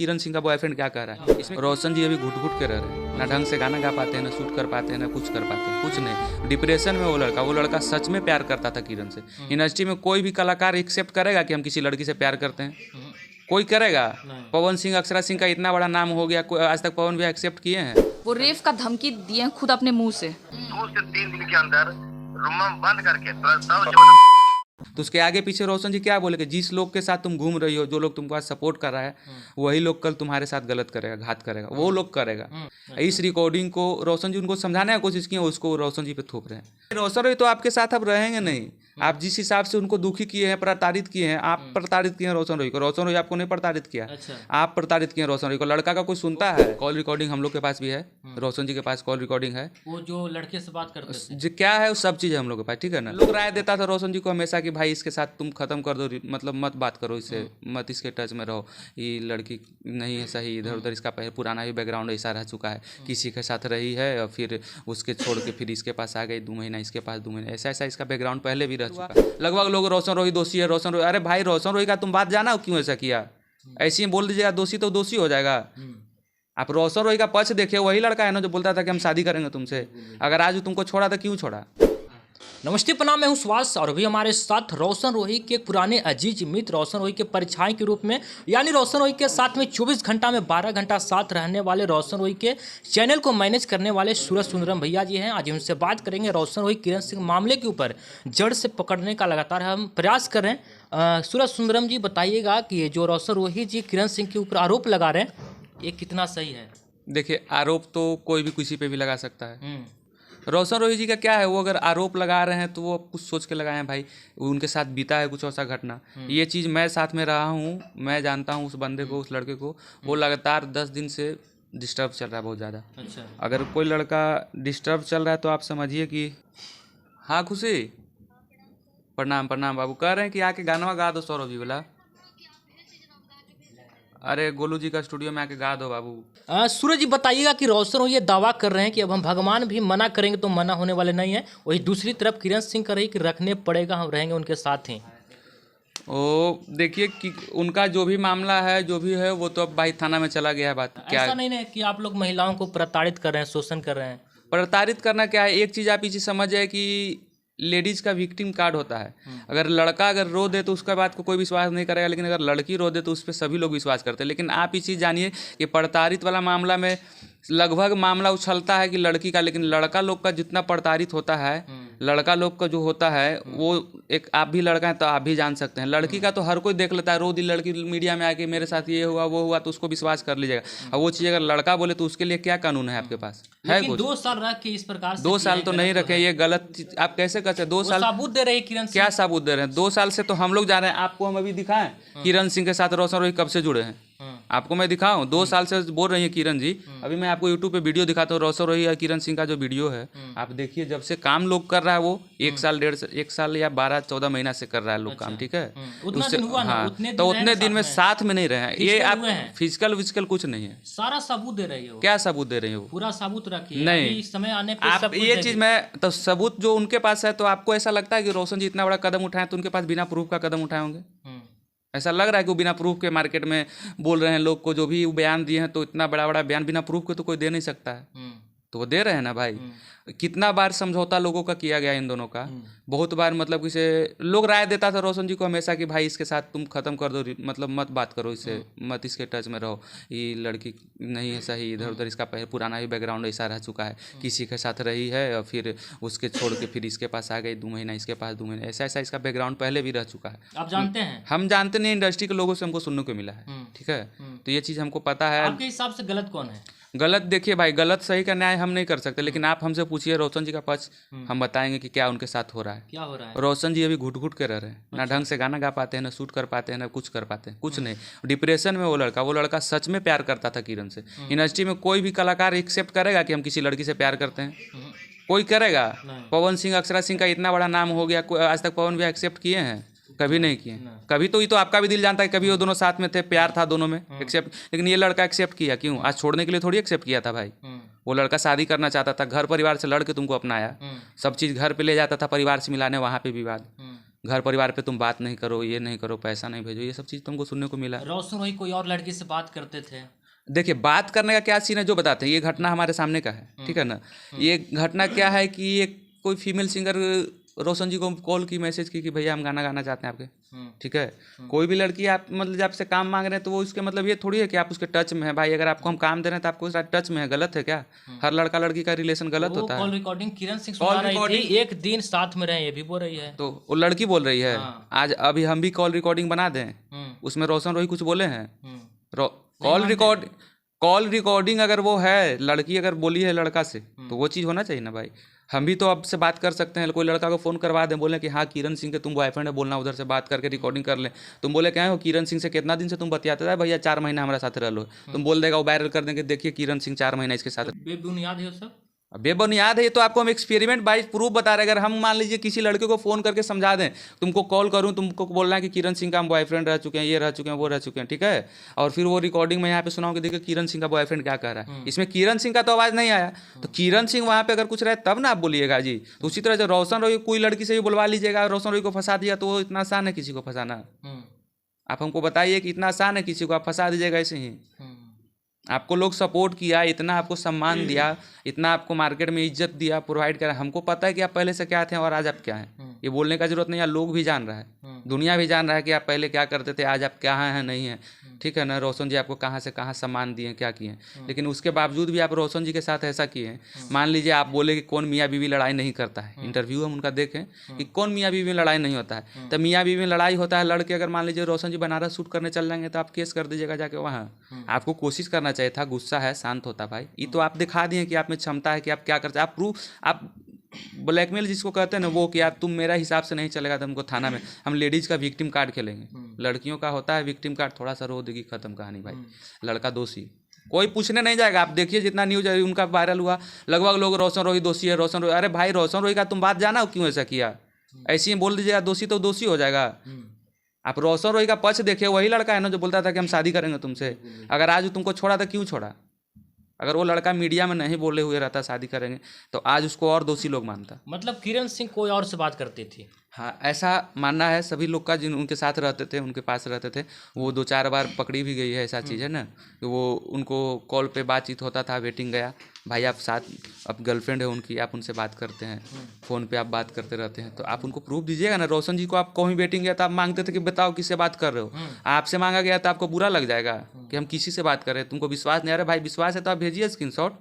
किरण सिंह का बॉयफ्रेंड क्या कह रहा है इसमें। रोशन जी अभी घुट घुट के रह रहे हैं, ना ढंग से गाना गा पाते हैं, ना शूट कर पाते हैं, ना कुछ कर पाते हैं, कुछ नहीं। डिप्रेशन में वो लड़का सच में प्यार करता था किरण से। इंडस्ट्री में कोई भी कलाकार एक्सेप्ट करेगा कि हम किसी लड़की से प्यार करते हैं? कोई करेगा? पवन सिंह, अक्षरा सिंह का इतना बड़ा नाम हो गया, आज तक पवन भी एक्सेप्ट किए हैं? वो रेप का धमकी दिए हैं खुद अपने मुंह से। 2 से 3 दिन के अंदर रूम बंद करके प्रस्ताव तो उसके आगे पीछे रोशन जी क्या बोले कि जिस लोग के साथ तुम घूम रही हो, जो लोग तुमको आज सपोर्ट कर रहा है, वही लोग कल तुम्हारे साथ गलत करेगा, घात करेगा, वो लोग करेगा। इस रिकॉर्डिंग को रोशन जी उनको समझाने की कोशिश की, उसको रोशन जी पे थोप रहे हैं। रोशन जी तो आपके साथ अब रहेंगे नहीं। आप जिस हिसाब से उनको दुखी किए हैं, प्रताड़ित किए हैं, आप प्रताड़ित किए हैं रोशन रोही को। रोशन रोही आपको नहीं प्रताड़ित किया, आप प्रताड़ित किए हैं रोशन रोही को। लड़का का कोई सुनता है? कॉल रिकॉर्डिंग हम लोग के पास भी है, रोशन जी के पास कॉल रिकॉर्डिंग है। वो जो लड़के से बात करते थे, जो क्या है वो सब चीज़ है हम लोग के पास, ठीक है ना। लोग राय देता था रोशन जी को हमेशा कि भाई इसके साथ तुम खत्म कर दो, मतलब मत बात करो इससे, मत इसके टच में रहो, ये लड़की नहीं है सही, इधर उधर इसका पुराना ही बैकग्राउंड ऐसा रह चुका है, किसी के साथ रही है और फिर उसके छोड़ के फिर इसके पास आ गई, 2 महीना इसके पास, 2 महीना ऐसा इसका बैकग्राउंड पहले भी रह चुका है। लगभग लोग रोशन रोही दोषी है, रोशन रोही। अरे भाई रोशन रोही का तुम बात जाना क्यों ऐसा किया? ऐसे ही बोल दीजिएगा दोषी तो दोषी हो जाएगा। आप रोशन रोही का पक्ष देखिए, वही लड़का है ना जो बोलता था कि हम शादी करेंगे तुमसे। अगर आज तुमको छोड़ा तो क्यों छोड़ा? नमस्ते प्रणाम, मैं हूं सुभाष और अभी हमारे साथ रोशन रोही के पुराने अजीज मित्र, रोशन रोही के परछाई के रूप में, यानी रोशन रोही के साथ में 24 घंटा में 12 घंटा साथ रहने वाले, रोशन रोही के चैनल को मैनेज करने वाले सूरज सुंदरम भैया जी हैं। आज उनसे बात करेंगे रोशन रोही किरण सिंह मामले के ऊपर जड़ से पकड़ने का लगातार हम प्रयास कर रहे हैं। सूरज सुंदरम जी बताइएगा कि ये जो रोशन रोही जी किरण सिंह के ऊपर आरोप लगा रहे हैं, ये कितना सही है? देखिए, आरोप तो कोई भी किसी पे भी लगा सकता है। रोशन रोही जी का क्या है, वो अगर आरोप लगा रहे हैं तो वो कुछ सोच के लगाए हैं भाई, उनके साथ बीता है कुछ ऐसा घटना। ये चीज़ मैं साथ में रहा हूँ, मैं जानता हूँ उस बंदे को, उस लड़के को। वो लगातार 10 दिन से डिस्टर्ब चल रहा है बहुत ज़्यादा। अच्छा, अगर कोई लड़का डिस्टर्ब चल रहा है तो आप समझिए कि हाँ खुशी, प्रणाम प्रणाम बाबू। कह रहे हैं कि आके गाना गा दो सौरभ जी वाला। अरे गोलू जी का स्टूडियो में आके गा दो बाबू। सूरज जी बताइएगा कि रोशन रोही ये दावा कर रहे हैं कि अब हम भगवान भी मना करेंगे तो मना होने वाले नहीं है। वही दूसरी तरफ किरण सिंह कर रही कि रखने पड़ेगा, हम रहेंगे उनके साथ ही। ओ देखिए कि उनका जो भी मामला है, जो भी है, वो तो अब भाई थाना में चला गया है। बात क्या ऐसा नहीं है कि आप लोग महिलाओं को प्रताड़ित कर रहे हैं, शोषण कर रहे हैं? प्रताड़ित करना क्या है, एक चीज़ आप इसे समझ जाए कि लेडीज़ का विक्टिम कार्ड होता है। अगर लड़का अगर रो दे तो उसका बात को कोई विश्वास नहीं करेगा, लेकिन अगर लड़की रो दे तो उस पर सभी लोग विश्वास करते हैं। लेकिन आप ये चीज़ जानिए कि प्रताड़ित वाला मामला में लगभग मामला उछलता है कि लड़की का, लेकिन लड़का लोग का जितना प्रताड़ित होता है, लड़का लोग का जो होता है वो एक, आप भी लड़का हैं तो आप भी जान सकते हैं। लड़की का तो हर कोई देख लेता है, रो दी लड़की मीडिया में आके मेरे साथ ये हुआ वो हुआ तो उसको विश्वास कर लीजिएगा। और वो चीज़ अगर लड़का बोले तो उसके लिए क्या कानून है आपके पास? है कुछ? 2 साल रख के इस प्रकार से 2 साल तो नहीं रखे, ये गलत चीज आप कैसे कर सकते? 2 साल सबूत दे रहे हैं किरण सिंह। क्या सबूत दे रहे हैं? 2 साल से तो हम लोग जा रहे हैं, आपको हम अभी दिखाएं किरण सिंह के साथ रोशन रोही कब से जुड़े हैं? आपको मैं दिखाऊं? 2 साल से बोल रही है किरण जी। अभी मैं आपको यूट्यूब पे वीडियो दिखाता हूँ, रोशन रोही और किरण सिंह का जो वीडियो है आप देखिए। जब से काम लोग कर रहा है वो 1 साल 1.5 साल या 12-14 महीना से कर रहा है लोग काम, ठीक है। उससे हाँ, तो उतने दिन में साथ में नहीं रहे हैं। ये आप फिजिकल विजिकल कुछ नहीं है, सारा सबूत दे रही है। क्या सबूत दे रही है वो? पूरा सबूत रखिए, नहीं समय आने पे आप ये चीज में तो सबूत जो उनके पास है, तो आपको ऐसा लगता है कि रोशन जी इतना बड़ा कदम उठाए तो उनके पास बिना प्रूफ का कदम उठाए होंगे? ऐसा लग रहा है कि वो बिना प्रूफ के मार्केट में बोल रहे हैं लोग को, जो भी बयान दिए हैं, तो इतना बड़ा बड़ा बयान बिना प्रूफ के तो कोई दे नहीं सकता है। तो वो दे रहे हैं ना भाई। कितना बार समझौता लोगों का किया गया इन दोनों का, बहुत बार। मतलब किसे लोग राय देता था रोशन जी को हमेशा कि भाई इसके साथ तुम खत्म कर दो, मतलब मत बात करो इससे, मत इसके टच में रहो, ये लड़की नहीं है सही, इधर उधर इसका पुराना ही बैकग्राउंड ऐसा रह चुका है, किसी के साथ रही है और फिर उसके छोड़ के फिर इसके पास आ गई, 2 महीना इसके पास, 2 महीना ऐसा इसका बैकग्राउंड पहले भी रह चुका है। आप जानते हैं? हम जानते नहीं, इंडस्ट्री के लोगों से हमको सुनने को मिला है, ठीक है। तो ये चीज़ हमको पता है। आपके हिसाब से गलत कौन है? गलत देखिए भाई, गलत सही का न्याय हम नहीं कर सकते, लेकिन आप हमसे पूछिए रोशन जी का पक्ष, हम बताएंगे कि क्या उनके साथ हो रहा है। क्या हो रहा है? रोशन जी अभी घुट घुट के रह रहे हैं, ना ढंग से गाना गा पाते हैं, ना शूट कर पाते हैं, ना कुछ कर पाते हैं, कुछ नहीं। डिप्रेशन में वो लड़का सच में प्यार करता था किरण से। इंडस्ट्री में कोई भी कलाकार एक्सेप्ट करेगा कि हम किसी लड़की से प्यार करते हैं? कोई करेगा? पवन सिंह, अक्षरा सिंह का इतना बड़ा नाम हो गया, आज तक पवन भी एक्सेप्ट किए हैं? कभी नहीं किए। कभी तो ये तो आपका भी दिल जानता है, कभी वो दोनों साथ में थे, प्यार था दोनों में, एक्सेप्ट। लेकिन ये लड़का एक्सेप्ट किया क्यों? आज छोड़ने के लिए थोड़ी एक्सेप्ट किया था भाई। वो लड़का शादी करना चाहता था, घर परिवार से लड़ के तुमको अपनाया, सब चीज़ घर पे ले जाता था, परिवार से मिलाने, वहाँ पे विवाद। घर परिवार पे तुम बात नहीं करो, ये नहीं करो, पैसा नहीं भेजो, ये सब चीज़ तुमको सुनने को मिला। रोशन रोही कोई और लड़की से बात करते थे? देखिए, बात करने का क्या सीन है जो बताते हैं, ये घटना हमारे सामने का है, ठीक है ना। ये घटना क्या है कि ये कोई फीमेल सिंगर रोशन जी को कॉल की, मैसेज की कि भैया हम गाना गाना चाहते हैं आपके, ठीक है। कोई भी लड़की आप मतलब आपसे काम मांग रहे हैं तो वो उसके मतलब ये थोड़ी है कि आप उसके टच में है। भाई अगर आपको हम काम दे रहे हैं तो आपको उसके साथ टच में है, गलत है क्या? हर लड़का लड़की का रिलेशन गलत होता है। कॉल रिकॉर्डिंग किरण सिंह सुना रही थी, एक दिन साथ में रहे, ये भी बोल रही है। तो वो लड़की बोल रही है। आज अभी हम भी कॉल रिकॉर्डिंग बना दें, उसमें रोशन रोही कुछ बोले हैं? कॉल रिकॉर्डिंग अगर वो है, लड़की अगर बोली है लड़का से, तो वो चीज़ होना चाहिए ना भाई। हम भी तो आपसे बात कर सकते हैं, कोई लड़का को फ़ोन करवा दें, बोले कि हाँ किरण सिंह के तुम बॉयफ्रेंड है, बोलना उधर से बात करके रिकॉर्डिंग कर लें। तुम बोले क्या हो किरण सिंह से कितना दिन से तुम बतियाते थे? भैया 4 महीना हमारे साथ रह लो। तुम बोल देगा, वो वायरल कर देंगे, देखिए किरण सिंह 4 महीना इसके साथ। बेबुनियाद है सब, बेबुनियाद है ये तो आपको हम एक्सपेरिमेंट बाई प्रूफ बता रहे हैं। अगर हम मान लीजिए किसी लड़के को फ़ोन करके समझा दें, तुमको कॉल करूं, तुमको बोलना है कि किरण सिंह का हम बॉयफ्रेंड रह चुके हैं, ये रह चुके हैं, वो रह चुके हैं, ठीक है। और फिर वो रिकॉर्डिंग में यहाँ पे सुनाऊं कि देखिए किरण सिंह का बॉयफ्रेंड क्या कह रहा है, इसमें किरण सिंह का तो आवाज़ नहीं आया। तो किरण सिंह वहाँ पे अगर कुछ रहे तब ना आप बोलिएगा जी। तो उसी तरह जो रोशन रोही कोई लड़की से भी बुलवा लीजिएगा, रोशन रोही को फंसा दिया, तो वो इतना आसान है किसी को फंसाना? आप हमको बताइए कि इतना आसान है किसी को आप फंसा दीजिएगा ऐसे ही? आपको लोग सपोर्ट किया, इतना आपको सम्मान दिया, इतना आपको मार्केट में इज्जत दिया, प्रोवाइड करा। हमको पता है कि आप पहले से क्या थे और आज आप क्या हैं। ये बोलने का जरूरत नहीं है, लोग भी जान रहा है, दुनिया भी जान रहा है कि आप पहले क्या करते थे, आज आप क्या हैं नहीं हैं, ठीक है ना। रोशन जी आपको कहाँ से कहाँ सम्मान दिए, क्या किए, लेकिन उसके बावजूद भी आप रोशन जी के साथ ऐसा किए। मान लीजिए आप बोले कि कौन मियाँ बीवी लड़ाई नहीं करता है, इंटरव्यू हम उनका देखें कि कौन मियाँ बीवी में लड़ाई नहीं होता है। तो मियाँ बीवी में लड़ाई होता है, लड़के अगर मान लीजिए रोशन जी बनारस शूट करने चल जाएंगे तो आप केस कर दीजिएगा जाके वहाँ। आपको कोशिश करना चाहिए था, गुस्सा है शांत होता भाई। ये तो आप दिखा दिए कि आप में क्षमता है कि आप क्या करते हैं। आप प्रूफ, आप ब्लैकमेल जिसको कहते हैं ना, वो कि आप तुम मेरा हिसाब से नहीं चलेगा तो हमको थाना में हम लेडीज़ का विक्टिम कार्ड खेलेंगे। लड़कियों का होता है विक्टिम कार्ड, थोड़ा सा रो देगी, खत्म कहानी भाई। लड़का दोषी, कोई पूछने नहीं जाएगा। आप देखिए जितना न्यूज उनका वायरल हुआ, लगभग लोग रोशन रोही दोषी है, रोशन रोही। अरे भाई रोशन रोही का तुम बात जाना क्यों ऐसा किया? ऐसे ही बोल दीजिएगा दोषी तो दोषी हो जाएगा। आप रोशन रोही का पक्ष देखिए, वही लड़का है ना जो बोलता था कि हम शादी करेंगे तुमसे। अगर आज तुमको छोड़ा तो क्यों छोड़ा? अगर वो लड़का मीडिया में नहीं बोले हुए रहता शादी करेंगे तो आज उसको और दोषी लोग मानता। मतलब किरण सिंह कोई और से बात करती थी? हाँ, ऐसा मानना है सभी लोग का, जिन उनके साथ रहते थे, उनके पास रहते थे। वो 2-4 बार पकड़ी भी गई है, ऐसा चीज़ है ना। तो वो उनको कॉल पे बातचीत होता था, वेटिंग गया, भाई आप साथ, अब गर्लफ्रेंड है उनकी, आप उनसे बात करते हैं, फ़ोन पे आप बात करते रहते हैं, तो आप उनको प्रूफ दीजिएगा ना। रोशन जी को आप कहीं वेटिंग गया तो आप मांगते थे कि बताओ किससे बात कर रहे हो। आपसे मांगा गया तो आपको बुरा लग जाएगा कि हम किसी से बात कर रहे हैं, तुमको विश्वास नहीं आ रहा। भाई विश्वास है तो आप भेजिए स्क्रीनशॉट,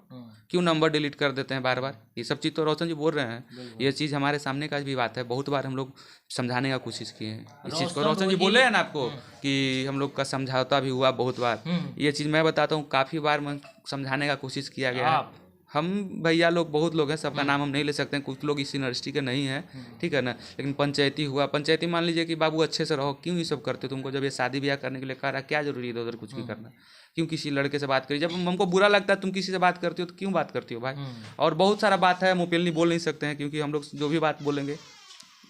क्यों नंबर डिलीट कर देते हैं बार बार? ये सब चीज़ तो रोशन जी बोल रहे हैं, ये चीज़ हमारे सामने का भी बात है। बहुत बार हम लोग समझाने का कोशिश किए हैं इस चीज़ को। रोशन जी बोले हैं ना आपको कि हम लोग का समझौता भी हुआ बहुत बार। ये चीज़ मैं बताता हूँ, काफ़ी बार मैं समझाने का कोशिश किया गया है। हम भैया लोग बहुत लोग हैं, सबका नाम हम नहीं ले सकते हैं, कुछ लोग इस यूनिवर्सिटी के नहीं हैं, ठीक है ना। लेकिन पंचायती हुआ, पंचायती मान लीजिए कि बाबू अच्छे से रहो, क्यों ये सब करते हो? तुमको जब ये शादी ब्याह करने के लिए कह रहा है, क्या जरूरी है इधर उधर कुछ भी करना? क्यों किसी लड़के से बात करी? जब हमको बुरा लगता है तुम किसी से बात करती हो तो क्यों बात करती हो भाई? और बहुत सारा बात है, हम ओपनली बोल नहीं सकते हैं, क्योंकि हम लोग जो भी बात बोलेंगे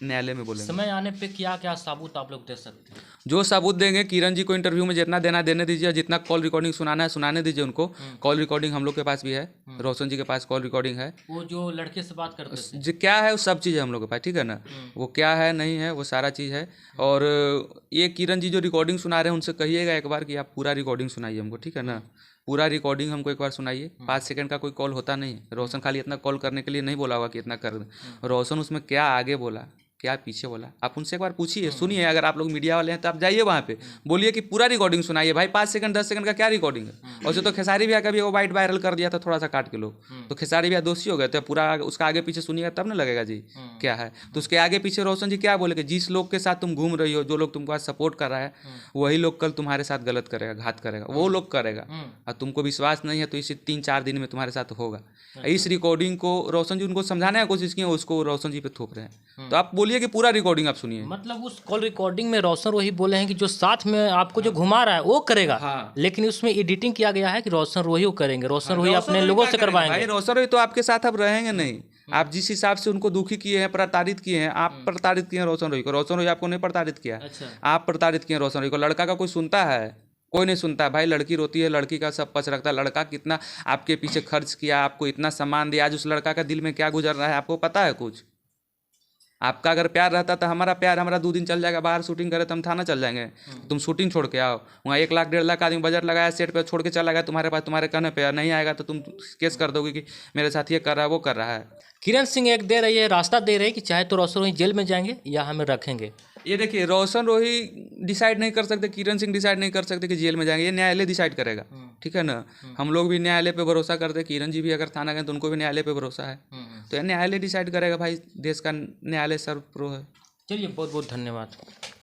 न्यायालय में बोलेंगे। समय आने पे क्या क्या सबूत आप लोग दे सकते हैं? जो सबूत देंगे, किरण जी को इंटरव्यू में जितना देना देने दीजिए, जितना कॉल रिकॉर्डिंग सुनाना है सुनाने दीजिए उनको। कॉल रिकॉर्डिंग हम लोग के पास भी है, रोशन जी के पास कॉल रिकॉर्डिंग है। वो जो लड़के से बात करते थे, जो क्या है वो सब चीज़ है हम लोग के पास, ठीक है ना। वो क्या है नहीं है वो सारा चीज़ है। और ये किरण जी जो रिकॉर्डिंग सुना रहे हैं उनसे कहिएगा एक बार कि आप पूरा रिकॉर्डिंग सुनाइए हमको, ठीक है ना। पूरा रिकॉर्डिंग हमको एक बार सुनाइए। 5 सेकंड का कोई कॉल होता नहीं है। रोशन खाली इतना कॉल करने के लिए नहीं बोला होगा कि इतना कर दें। रोशन उसमें क्या आगे बोला, क्या पीछे बोला, आप उनसे एक बार पूछिए, सुनिए। अगर आप लोग मीडिया वाले हैं तो आप जाइए वहाँ पे, बोलिए कि पूरा रिकॉर्डिंग सुनाइए भाई। 5 सेकंड 10 सेकंड का क्या रिकॉर्डिंग है? और तो खेसारी भैया का भी वो वाइट वायरल कर दिया था थोड़ा सा काट के लोग, तो खेसारी भैया दोषी हो गए थे। पूरा उसका आगे पीछे सुनिएगा तब ना लगेगा जी क्या है। तो उसके आगे पीछे रोशन जी क्या बोले कि जिस लोग के साथ तुम घूम रही हो, जो लोग तुमको आज सपोर्ट कर रहा है, वही लोग कल तुम्हारे साथ गलत करेगा, घात करेगा, वो लोग करेगा। और तुमको विश्वास नहीं है तो इसी 3-4 दिन में तुम्हारे साथ होगा। इस रिकॉर्डिंग को रोशन जी उनको समझाने की कोशिश की, उसको रोशन जी पे थोप रहे हैं। तो आप बोलिए कि पूरा रिकॉर्डिंग आप सुनिए। मतलब उस कॉल रिकॉर्डिंग में रोशन रोही बोले हैं कि जो साथ में आपको जो घुमा रहा है वो करेगा। हाँ। लेकिन उसमें एडिटिंग किया गया है कि रोशन रोही वो करेंगे, रोशन रोही अपने लोगों से करवाएंगे। भाई रोशन रोही तो आपके साथ अब रहेंगे नहीं। आप जिस हिसाब से उनको दुखी किए हैं, प्रताड़ित किए हैं, आप प्रताड़ित किए हैं रोशन रोही को। रोशन रोही आपको नहीं प्रताड़ित किया। अच्छा। आप प्रताड़ित किए रोशन रोही को। लड़का का कोई सुनता है? कोई नहीं सुनता है भाई। लड़की रोती है, लड़की का सब पक्ष रखता है। लड़का कितना आपके पीछे खर्च किया, आपको इतना सम्मान दिया, आज उस लड़का का दिल में क्या गुजर रहा है आपको पता है कुछ? आपका अगर प्यार रहता तो हमारा प्यार, हमारा 2 दिन चल जाएगा, बाहर शूटिंग करे तो हम थाना चल जाएंगे। तुम शूटिंग छोड़ के आओ, वहाँ 1 लाख 1.5 लाख आदमी बजट लगाया सेट पे, छोड़ के चला गया तुम्हारे पास, तुम्हारे कहने पे नहीं आएगा तो तुम केस कर दोगे कि मेरे साथ ये कर रहा है वो कर रहा है। किरण सिंह एक दे रही है, रास्ता दे रही है कि चाहे तो रोशन रोही जेल में जाएंगे या हमें रखेंगे। ये देखिए, रोशन रोही डिसाइड नहीं कर सकते, किरण सिंह डिसाइड नहीं कर सकते कि जेल में जाएंगे, ये न्यायालय डिसाइड करेगा, ठीक है ना। हम लोग भी न्यायालय पे भरोसा करते हैं, किरण जी भी अगर थाना गए तो उनको भी न्यायालय पे भरोसा है, तो ये न्यायालय डिसाइड करेगा भाई, देश का न्यायालय सर्वप्रो है। चलिए, बहुत बहुत धन्यवाद।